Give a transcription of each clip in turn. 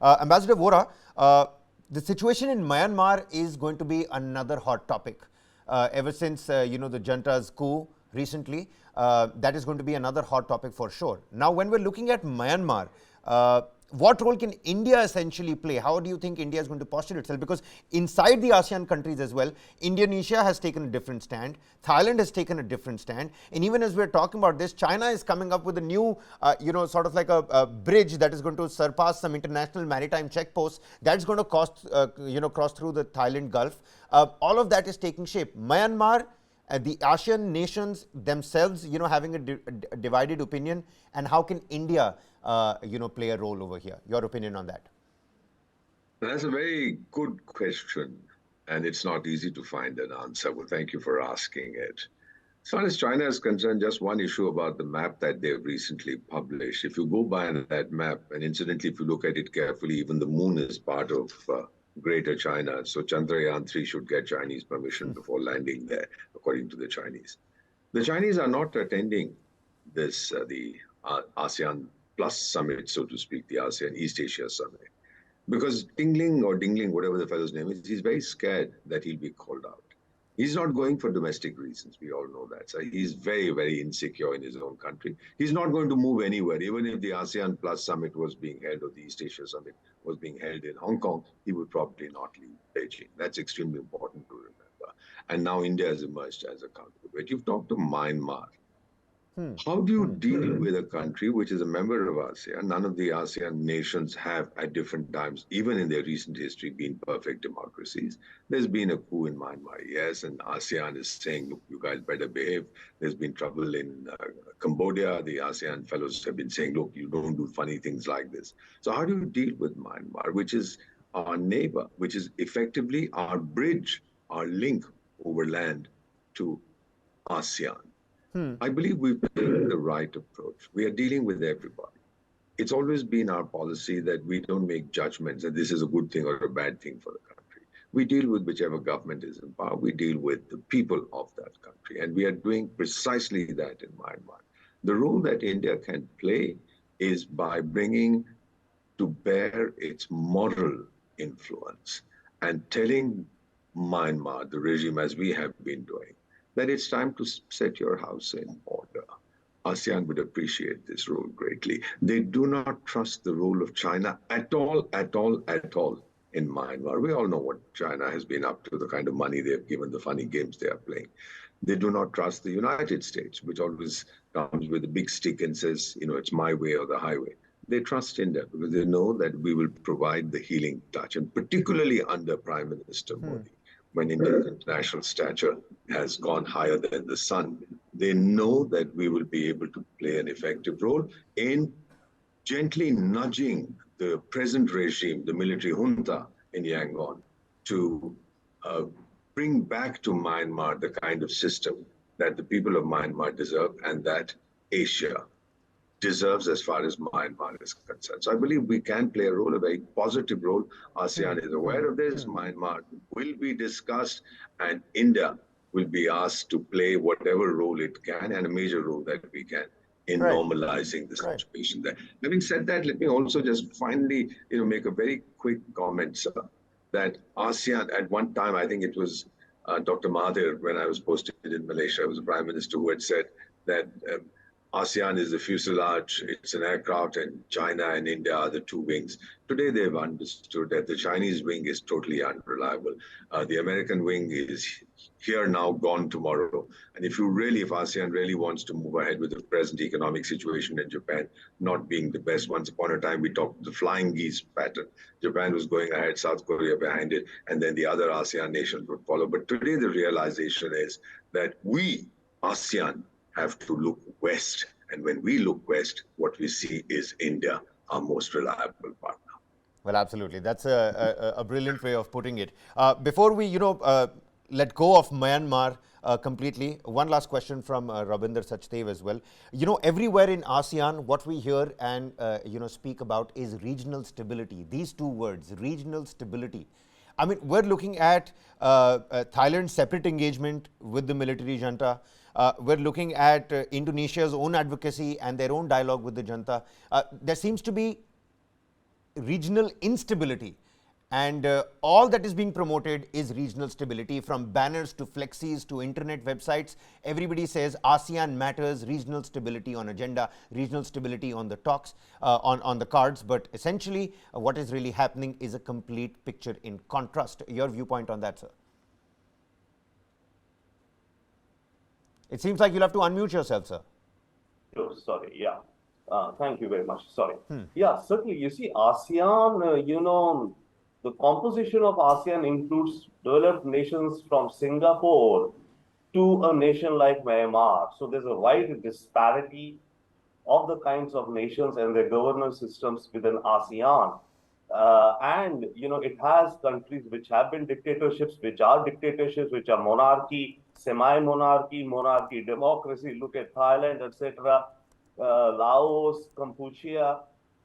there. Ambassador Vora, the situation in Myanmar is going to be another hot topic. Ever since the junta's coup recently, that is going to be another hot topic for sure. Now, when we're looking at Myanmar, what role can India essentially play? How do you think India is going to posture itself? Because inside the ASEAN countries as well, Indonesia has taken a different stand, Thailand has taken a different stand, and even as we're talking about this, China is coming up with a new, sort of like a bridge that is going to surpass some international maritime checkposts that's going to cross through the Thailand Gulf. All of that is taking shape. Myanmar, the ASEAN nations themselves, having a divided opinion, and how can India, play a role over here? Your opinion on that? That's a very good question, and it's not easy to find an answer. Well, thank you for asking it. As far as China is concerned, just one issue about the map that they've recently published. If you go by that map, and incidentally, if you look at it carefully, even the moon is part of Greater China. So Chandrayaan-3 should get Chinese permission before landing there, according to the Chinese. The Chinese are not attending this, the ASEAN Plus Summit, so to speak, the ASEAN East Asia Summit. Because Dingling, whatever the fellow's name is, he's very scared that he'll be called out. He's not going for domestic reasons. We all know that. So he's very, very insecure in his own country. He's not going to move anywhere. Even if the ASEAN Plus Summit was being held, or the East Asia Summit was being held in Hong Kong, he would probably not leave Beijing. That's extremely important to remember. And now India has emerged as a counterweight. You've talked to Myanmar. How do you deal with a country which is a member of ASEAN? None of the ASEAN nations have at different times, even in their recent history, been perfect democracies. There's been a coup in Myanmar, yes, and ASEAN is saying, look, you guys better behave. There's been trouble in Cambodia. The ASEAN fellows have been saying, look, you don't do funny things like this. So how do you deal with Myanmar, which is our neighbor, which is effectively our bridge, our link over land to ASEAN? I believe we've taken the right approach. We are dealing with everybody. It's always been our policy that we don't make judgments that this is a good thing or a bad thing for the country. We deal with whichever government is in power. We deal with the people of that country. And we are doing precisely that in Myanmar. The role that India can play is by bringing to bear its moral influence and telling Myanmar, the regime, as we have been doing, that it's time to set your house in order. ASEAN would appreciate this role greatly. They do not trust the role of China at all in Myanmar. We all know what China has been up to, the kind of money they've given, the funny games they are playing. They do not trust the United States, which always comes with a big stick and says, it's my way or the highway. They trust India because they know that we will provide the healing touch, and particularly under Prime Minister Modi. When India's international stature has gone higher than the sun, they know that we will be able to play an effective role in gently nudging the present regime, the military junta in Yangon, to bring back to Myanmar the kind of system that the people of Myanmar deserve and that Asia deserves as far as Myanmar is concerned. So I believe we can play a role, a very positive role. ASEAN is aware of this. Myanmar will be discussed, and India will be asked to play whatever role it can, and a major role that we can, in normalizing the situation there. Having said that, let me also just finally make a very quick comment, sir, that ASEAN, at one time, I think it was Dr. Mahathir, when I was posted in Malaysia, I was the Prime Minister, who had said that ASEAN is the fuselage, it's an aircraft, and China and India are the two wings. Today, they've understood that the Chinese wing is totally unreliable. The American wing is here now, gone tomorrow. And if ASEAN really wants to move ahead with the present economic situation in Japan not being the best, once upon a time, we talked the flying geese pattern. Japan was going ahead, South Korea behind it, and then the other ASEAN nations would follow. But today, the realization is that we, ASEAN, have to look west. And when we look west, what we see is India, our most reliable partner. Well, absolutely. That's a brilliant way of putting it. Before we, let go of Myanmar completely, one last question from Rabinder Sachdev as well. Everywhere in ASEAN, what we hear and, speak about is regional stability. These two words, regional stability. I mean, we're looking at Thailand's separate engagement with the military junta. We're looking at Indonesia's own advocacy and their own dialogue with the junta. There seems to be regional instability. And all that is being promoted is regional stability, from banners to flexis to internet websites. Everybody says ASEAN matters, regional stability on agenda, regional stability on the talks, on the cards. But essentially, what is really happening is a complete picture in contrast. Your viewpoint on that, sir? It seems like you'll have to unmute yourself, sir. Sure, sorry, yeah. Thank you very much. Sorry. Yeah, certainly. You see, ASEAN, the composition of ASEAN includes developed nations from Singapore to a nation like Myanmar. So there's a wide disparity of the kinds of nations and their governance systems within ASEAN. And it has countries which have been dictatorships, which are dictatorships, which are monarchy, semi-monarchy, monarchy, democracy. Look at Thailand, etc., Laos, Cambodia.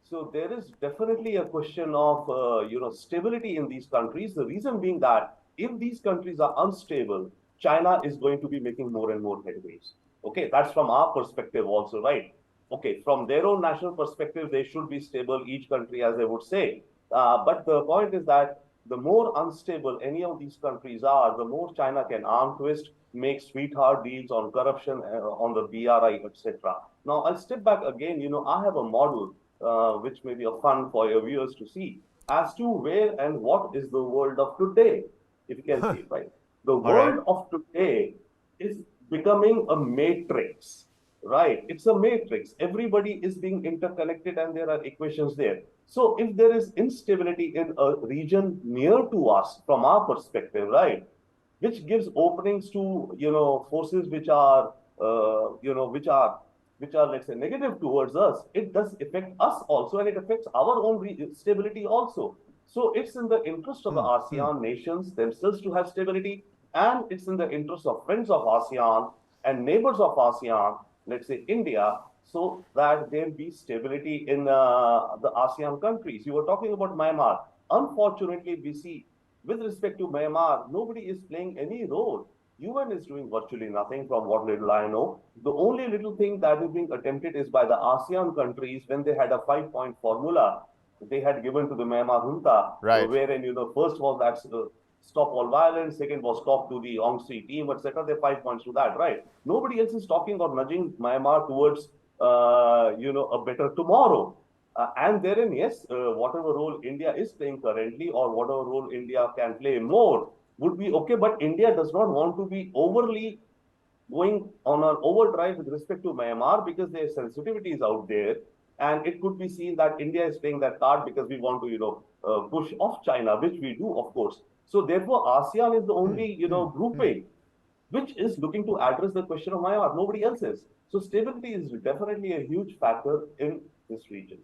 So there is definitely a question of stability in these countries. The reason being that if these countries are unstable, China is going to be making more and more headways. Okay, that's from our perspective also, right? Okay, from their own national perspective, they should be stable, each country, as they would say. But the point is that the more unstable any of these countries are, the more China can arm twist, make sweetheart deals on corruption, on the BRI, etc. Now, I'll step back again. I have a model which may be a fun for your viewers to see as to where and what is the world of today, if you can see it, right? The world of today is becoming a matrix. Right, it's a matrix. Everybody is being interconnected and there are equations there. So if there is instability in a region near to us from our perspective, right, which gives openings to, forces which are, let's say, negative towards us, it does affect us also, and it affects our own stability also. So it's in the interest of the ASEAN nations themselves to have stability, and it's in the interest of friends of ASEAN and neighbors of ASEAN, let's say India, so that there be stability in the ASEAN countries. You were talking about Myanmar. Unfortunately, we see with respect to Myanmar, nobody is playing any role. UN is doing virtually nothing from what little I know. The only little thing that is being attempted is by the ASEAN countries when they had a 5-point formula they had given to the Myanmar junta, wherein, first was that stop all violence, second was talk to the Aung San team, etc. There are 5 points to that, right? Nobody else is talking or nudging Myanmar towards, a better tomorrow. And therein, yes, whatever role India is playing currently or whatever role India can play more would be okay. But India does not want to be overly going on an overdrive with respect to Myanmar because there are sensitivities out there. And it could be seen that India is playing that card because we want to, push off China, which we do, of course. So therefore, ASEAN is the only, grouping which is looking to address the question of Myanmar. Nobody else is. So stability is definitely a huge factor in this region.